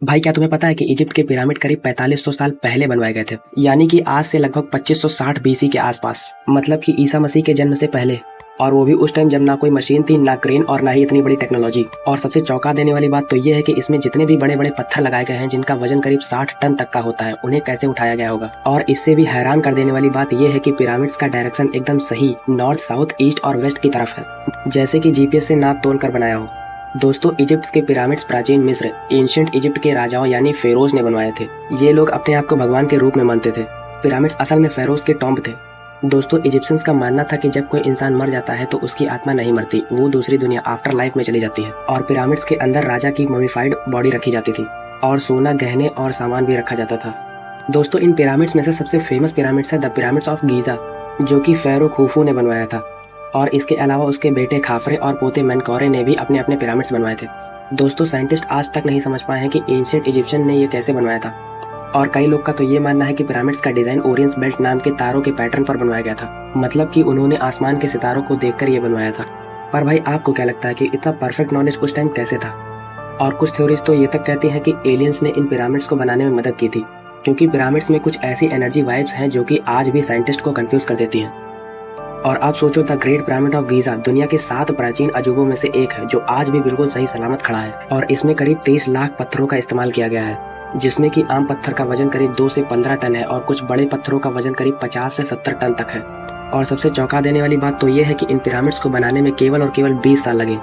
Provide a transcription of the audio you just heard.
भाई क्या तुम्हें पता है कि इजिप्ट के पिरामिड करीब 4500 साल पहले बनवाए गए थे। यानी कि आज से लगभग 2560 बीसी के आसपास, मतलब कि ईसा मसीह के जन्म से पहले। और वो भी उस टाइम जब ना कोई मशीन थी, ना क्रेन और ना ही इतनी बड़ी टेक्नोलॉजी। और सबसे चौंका देने वाली बात तो ये है कि इसमें जितने भी बड़े बड़े पत्थर लगाए गए हैं जिनका वजन करीब 60 टन तक का होता है, उन्हें कैसे उठाया गया होगा। और इससे भी हैरान कर देने वाली बात ये है कि पिरामिड्स का डायरेक्शन एकदम सही नॉर्थ, साउथ, ईस्ट और वेस्ट की तरफ है, जैसे कि जीपीएस से नाप तोल कर बनाया हो। दोस्तों, इजिप्ट के पिरामिड्स प्राचीन मिस्र, एंशिएंट इजिप्ट के राजाओं यानी फेरोज ने बनवाए थे। ये लोग अपने आप को भगवान के रूप में मानते थे। पिरामिड्स असल में फेरोज के टॉम्ब थे। दोस्तों, इजिप्शियंस का मानना था कि जब कोई इंसान मर जाता है तो उसकी आत्मा नहीं मरती, वो दूसरी दुनिया आफ्टर लाइफ में चली जाती है। और पिरामिड्स के अंदर राजा की ममीफाइड बॉडी रखी जाती थी और सोना, गहने और सामान भी रखा जाता था। दोस्तों, इन पिरामिड्स में से सबसे फेमस पिरामिड्स है द पिरामिड्स ऑफ गीजा, जो कि फेरो खुफू ने बनवाया था। और इसके अलावा उसके बेटे खाफरे और पोते मेनकौरे ने भी अपने अपने पिरामिड्स बनवाए थे। दोस्तों, साइंटिस्ट आज तक नहीं समझ पाए हैं कि एंशिएंट इजिप्शियन ने ये कैसे बनवाया था। और कई लोग का तो ये मानना है कि पिरामिड्स का डिजाइन ओरियंस बेल्ट नाम के तारों के पैटर्न पर बनवाया गया था, मतलब कि उन्होंने आसमान के सितारों को देखकर ये बनवाया था। पर भाई, आपको क्या लगता है कि इतना परफेक्ट नॉलेज उस टाइम कैसे था? और कुछ थ्योरीज तो ये तक कहती हैं कि एलियंस ने इन पिरामिड्स को बनाने में मदद की थी, क्योंकि पिरामिड्स में कुछ ऐसी एनर्जी वाइब्स हैं जो कि आज भी साइंटिस्ट को कंफ्यूज कर देती हैं। और आप सोचो, the great pyramid of Giza दुनिया के 7 प्राचीन अजूबों में से एक है, जो आज भी बिल्कुल सही सलामत खड़ा है। और इसमें करीब 23 लाख पत्थरों का इस्तेमाल किया गया है, जिसमें कि आम पत्थर का वजन करीब 2 से 15 टन है और कुछ बड़े पत्थरों का वजन करीब 50 से 70 टन तक है। और सबसे चौंका देने वाली बात तो ये है कि इन पिरामिड्स को बनाने में केवल और केवल 20 साल लगे।